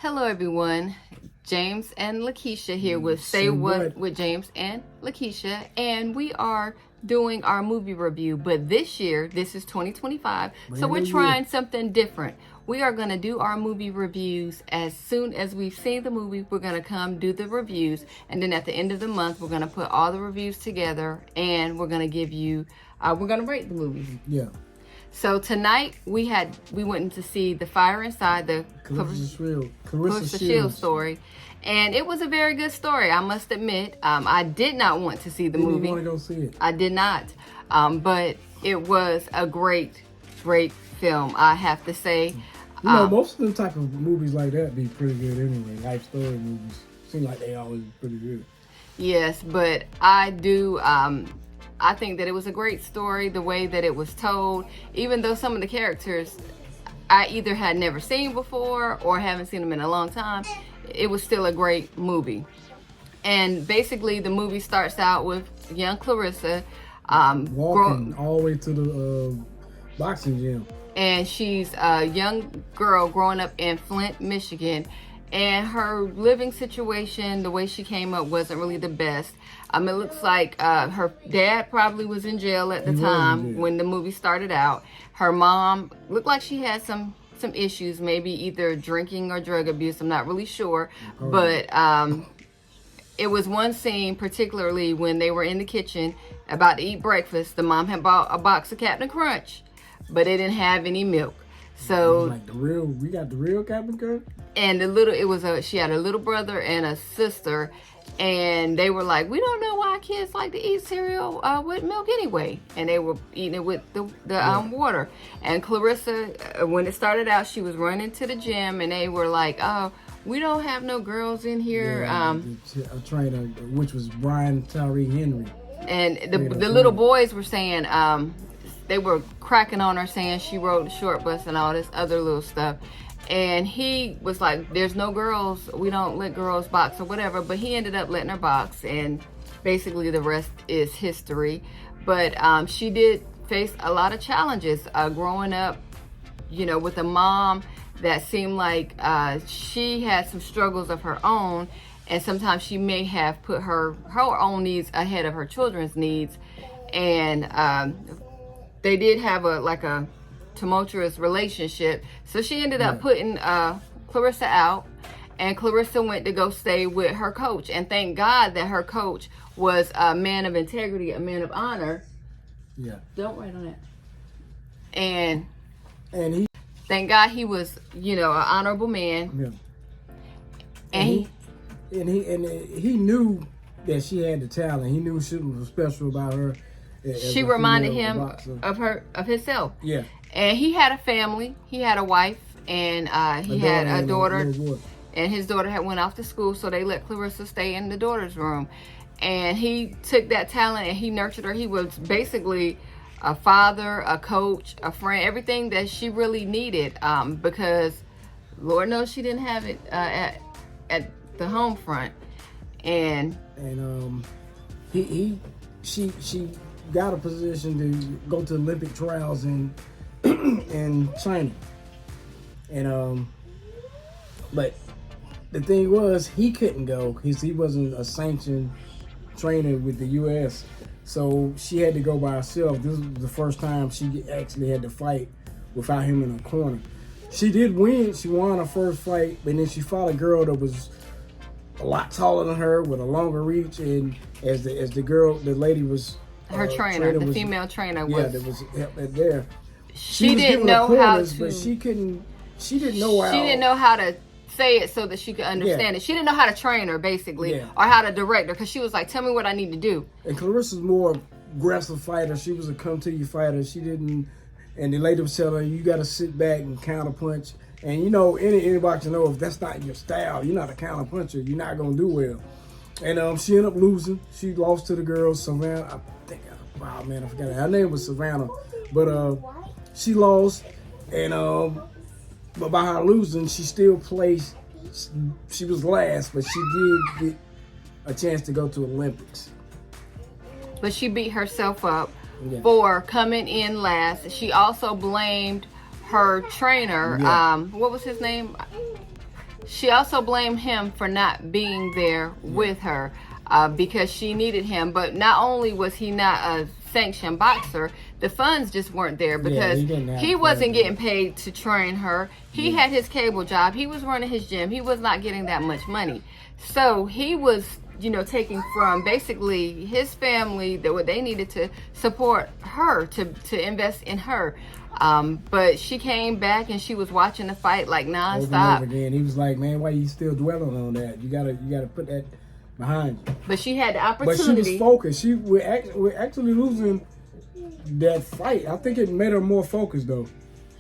Hello everyone, James and Lakesia here with Say What with James and Lakesia, and we are doing our movie review, but this year, this is 2025, so we're trying something different. We are going to do our movie reviews as soon as we've seen the movie. We're going to come do the reviews, and then at the end of the month, we're going to put all the reviews together, and we're going to give you, we're going to rate the movie. Yeah. So tonight we went to see The Fire Inside, the Claressa Shields story, and it was a very good story. I must admit, I did not want to see the movie. You didn't want to go see it. I did not, but it was a great film. I have to say. You know, most of the type of movies like that be pretty good anyway. Life story movies seem like they always pretty good. Yes, but I do. I think that it was a great story, the way that it was told, even though some of the characters I either had never seen before or haven't seen them in a long time. It was still a great movie. And basically the movie starts out with young Claressa walking all the way to the boxing gym. And she's a young girl growing up in Flint, Michigan. And her living situation, the way she came up, wasn't really the best. It looks like her dad probably was in jail at the time when the movie started out. Her mom looked like she had some issues, maybe either drinking or drug abuse. I'm not really sure. But it was one scene, particularly when they were in the kitchen about to eat breakfast. The mom had bought a box of Captain Crunch, but it didn't have any milk. So like we got the real Captain Crunch. And she had a little brother and a sister, and they were like, we don't know why kids like to eat cereal with milk anyway. And they were eating it with the water. And Claressa, when it started out, she was running to the gym, and they were like, oh, we don't have no girls in here. A trainer, which was Brian Tyree Henry. And the little boys were saying, they were cracking on her, saying she rode the short bus and all this other little stuff. And he was like, there's no girls, we don't let girls box or whatever. But he ended up letting her box, and basically the rest is history. But she did face a lot of challenges growing up, you know, with a mom that seemed like she had some struggles of her own. And sometimes she may have put her own needs ahead of her children's needs. And they did have a tumultuous relationship, so she ended up putting Claressa out, and Claressa went to go stay with her coach. And thank God that her coach was a man of integrity, a man of honor. Yeah. Don't write on that. And he, thank God he was, you know, an honorable man. Yeah. And he knew that she had the talent. He knew something was special about her. She reminded him of himself. Yeah. And he had a family. He had a wife, and he had a daughter. And his daughter had went off to school, so they let Claressa stay in the daughter's room. And he took that talent and he nurtured her. He was basically a father, a coach, a friend, everything that she really needed. Because Lord knows she didn't have it at the home front. And she got a position to go to Olympic trials in China, and but the thing was, he couldn't go because he wasn't a sanctioned trainer with the U.S. So she had to go by herself. This was the first time she actually had to fight without him in her corner. She did win. She won her first fight, but then she fought a girl that was a lot taller than her with a longer reach, and as the lady was. Her trainer, the female trainer was. Yeah, that was there. She didn't know how to. But she couldn't. She didn't know how. She didn't know how to say it so that she could understand it. She didn't know how to train her, basically, or how to direct her, because she was like, "Tell me what I need to do." And Claressa's more aggressive fighter. She was a come-to-you fighter. She didn't. And the lady was telling her, "You got to sit back and counterpunch." And you know, anybody can know if that's not your style, you're not a counterpuncher. You're not gonna do well. And she ended up losing. She lost to the girl Savannah. I forgot her name was Savannah, but she lost, and but by her losing, she still placed. She was last, but she did get a chance to go to Olympics. But she beat herself up for coming in last. She also blamed her trainer. What was his name? she also blamed him for not being there with her because she needed him. But not only was he not a sanctioned boxer, the funds just weren't there because he wasn't getting paid to train her. He had his cable job. He was running his gym. He was not getting that much money. So he was, taking from basically his family that what they needed to support her, to invest in her. But she came back and she was watching the fight like nonstop. Over and over again. He was like, man, why you still dwelling on that? You gotta put that behind you. But she had the opportunity. But she was focused. We're actually losing that fight. I think it made her more focused though.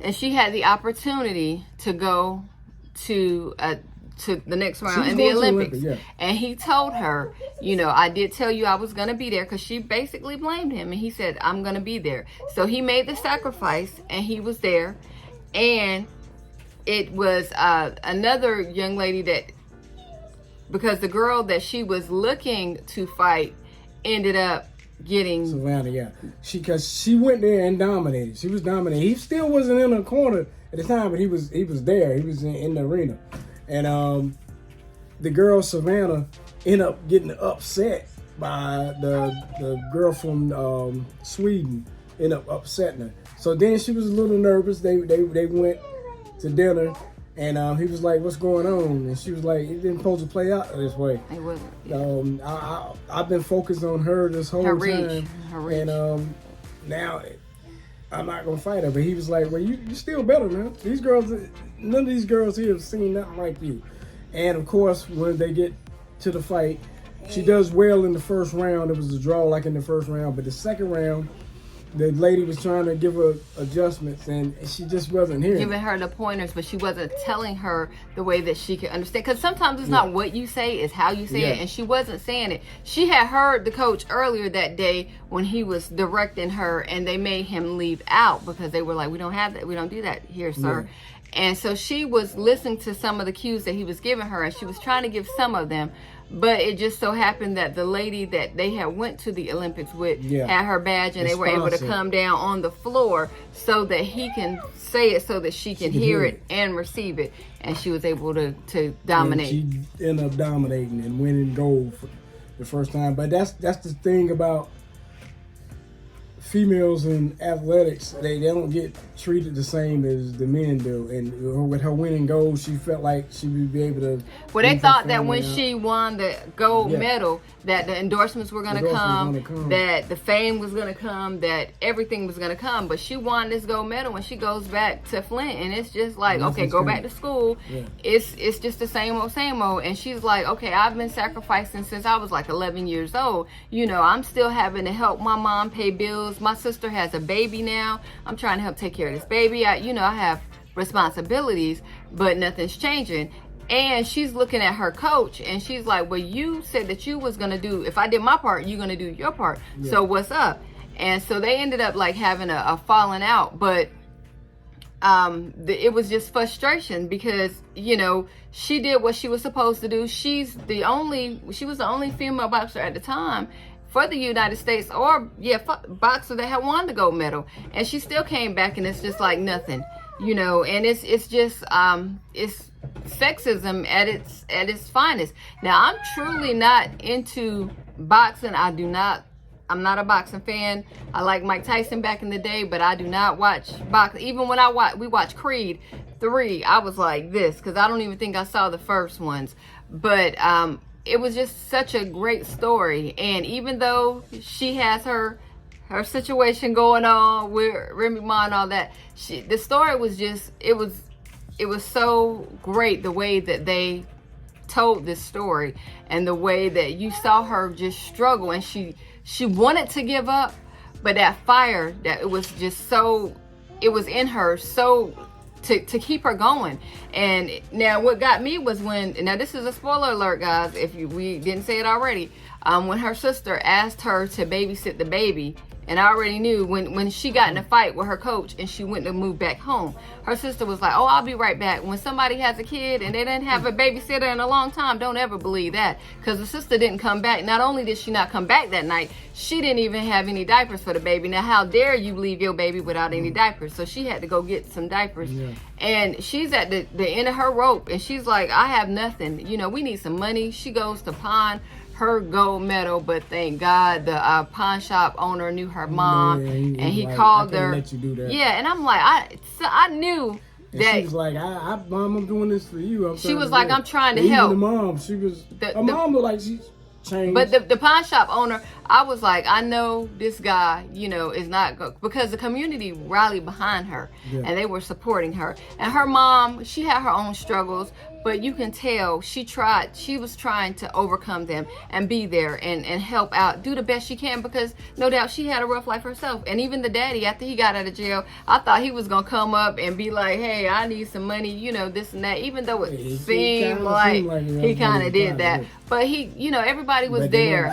And she had the opportunity to go to the next round in the Olympics. And he told her, I did tell you I was going to be there, because she basically blamed him. And he said, I'm going to be there. So he made the sacrifice and he was there. And it was another young lady that, because the girl that she was looking to fight ended up getting Savannah, because she went there and dominated. She was dominating. He still wasn't in the corner at the time, but he was there. He was in the arena. And the girl Savannah ended up getting upset by the girl from Sweden. Ended up upsetting her. So then she was a little nervous. They went to dinner, and he was like, "What's going on?" And she was like, "It didn't supposed to play out this way." It wasn't. I've been focused on her this whole time, her reach. And now I'm not gonna fight her. But he was like, "Well, you still better, man. These girls, none of these girls here have seen nothing like you." And of course, when they get to the fight, she does well in the first round. It was a draw, like in the first round. But the second round, the lady was trying to give her adjustments, and she just wasn't hearing. Giving her the pointers, but she wasn't telling her the way that she could understand. Because sometimes it's not what you say, it's how you say it. And she wasn't saying it. She had heard the coach earlier that day when he was directing her, and they made him leave out because they were like, "We don't have that. We don't do that here, sir." Yeah. And so she was listening to some of the cues that he was giving her, and she was trying to give some of them. But it just so happened that the lady that they had went to the Olympics with had her badge, and they were able to come down on the floor so that he can say it, so that she can hear it and receive it. And she was able to dominate. And she ended up dominating and winning gold for the first time. But that's the thing about females in athletics. They don't get treated the same as the men do. And with her winning gold, she felt like she would be able to. Well, they thought that when she won the gold medal, that the endorsements were going to come, that the fame was going to come, that everything was going to come. But she won this gold medal when she goes back to Flint, and it's just like, okay, go back to school. Yeah. It's just the same old, same old. And she's like, okay, I've been sacrificing since I was like 11 years old. I'm still having to help my mom pay bills. My sister has a baby now. I'm trying to help take care of this baby. I have responsibilities, but nothing's changing. And she's looking at her coach, and she's like, well, you said that you was going to do, if I did my part, you're going to do your part. Yeah. So what's up? And so they ended up like having a falling out. But it was just frustration because, she did what she was supposed to do. She was the only female boxer at the time for the United States, boxer that had won the gold medal. And she still came back, and it's just like nothing, and it's just, it's sexism at its finest. Now, I'm truly not into boxing. I'm not a boxing fan. I like Mike Tyson back in the day, but I do not watch boxing. Even when we watched Creed 3, I was like this, because I don't even think I saw the first ones. But it was just such a great story. And even though she has her situation going on with Remy Ma and all that, the story was just, it was so great the way that they told this story, and the way that you saw her just struggle, and she wanted to give up, but that fire, that it was just so, it was in her, so to keep her going. And now what got me was now this is a spoiler alert, guys, if we didn't say it already, when her sister asked her to babysit the baby, And I already knew when she got in a fight with her coach and she went to move back home, her sister was like, oh, I'll be right back. When somebody has a kid and they didn't have a babysitter in a long time, don't ever believe that. Because the sister didn't come back. Not only did she not come back that night, she didn't even have any diapers for the baby. Now, how dare you leave your baby without any diapers? So she had to go get some diapers. Yeah. And she's at the end of her rope. And she's like, I have nothing. You know, we need some money. She goes to pawn her gold medal, but thank God the pawn shop owner knew her mom, and he like, called her. Let you do that. Yeah, and I'm like, I knew and that. She was like, Mom, I'm doing this for you. She was like, I'm trying to help. Even the mom, she was. Her mom looked like she changed. But the pawn shop owner, I was like, I know this guy, you know, is not good, because the community rallied behind her, and they were supporting her. And her mom, she had her own struggles, but you can tell she was trying to overcome them and be there and help out, do the best she can, because no doubt she had a rough life herself. And even the daddy, after he got out of jail, I thought he was going to come up and be like, hey, I need some money, you know, this and that, even though it seemed like he kind of did that. But he, you know, everybody was there.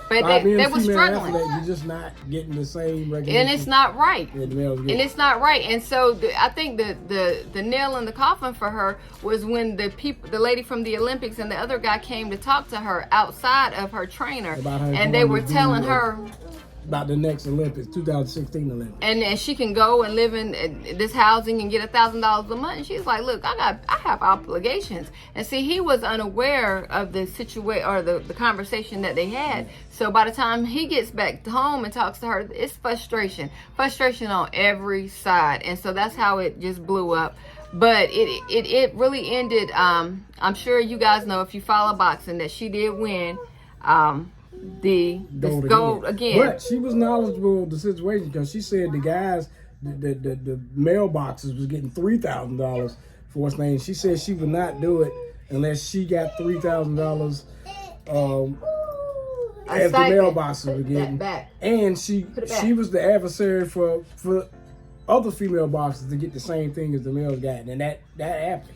But they were struggling. You're just not getting the same recognition. And it's not right. And it's not right. And so I think the nail in the coffin for her was when the lady from the Olympics and the other guy came to talk to her outside of her trainer. And they were telling her about the next Olympics, 2016 Olympics. And she can go and live in this housing and get $1,000 a month. And she's like, look, I have obligations. And see, he was unaware of the situation or the conversation that they had. So by the time he gets back home and talks to her, it's frustration on every side. And so that's how it just blew up. But it really ended. I'm sure you guys know, if you follow boxing, that she did win. The gold again. But she was knowledgeable of the situation, because she said the guys, the mailboxes was getting $3,000 for his name. She said she would not do it unless she got $3,000 as the mailboxes were getting. And she was the adversary for other female boxers to get the same thing as the males got, and that happened.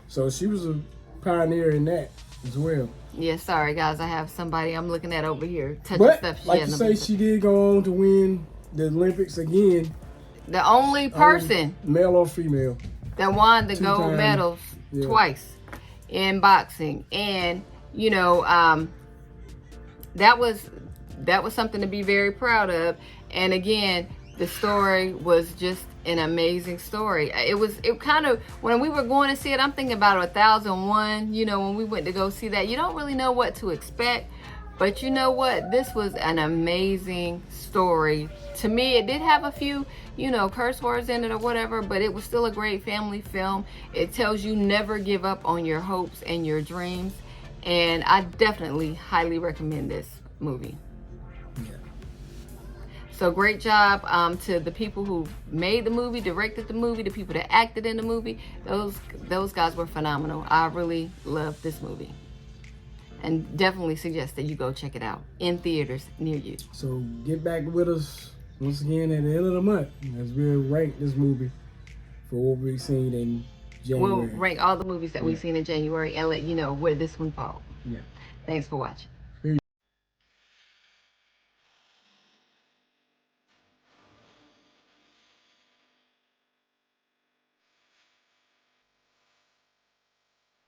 So she was a pioneer in that as well. Yeah, sorry guys, I have somebody I'm looking at over here touching stuff. But like you say, she did go on to win the Olympics again. The only person, male or female, that won the gold medals twice in boxing. And you know, that was something to be very proud of. And again, the story was just an amazing story. It kind of, when we were going to see it, I'm thinking about 1001, you know, when we went to go see that, you don't really know what to expect, but you know what, this was an amazing story. To me, it did have a few, you know, curse words in it or whatever, but it was still a great family film. It tells you never give up on your hopes and your dreams, and I definitely highly recommend this movie. So great job to the people who made the movie, directed the movie, the people that acted in the movie. Those guys were phenomenal. I really loved this movie, and definitely suggest that you go check it out in theaters near you. So get back with us once again at the end of the month as we'll rank this movie for what we've seen in January. We'll rank all the movies that we've seen in January and let you know where this one falls. Yeah. Thanks for watching.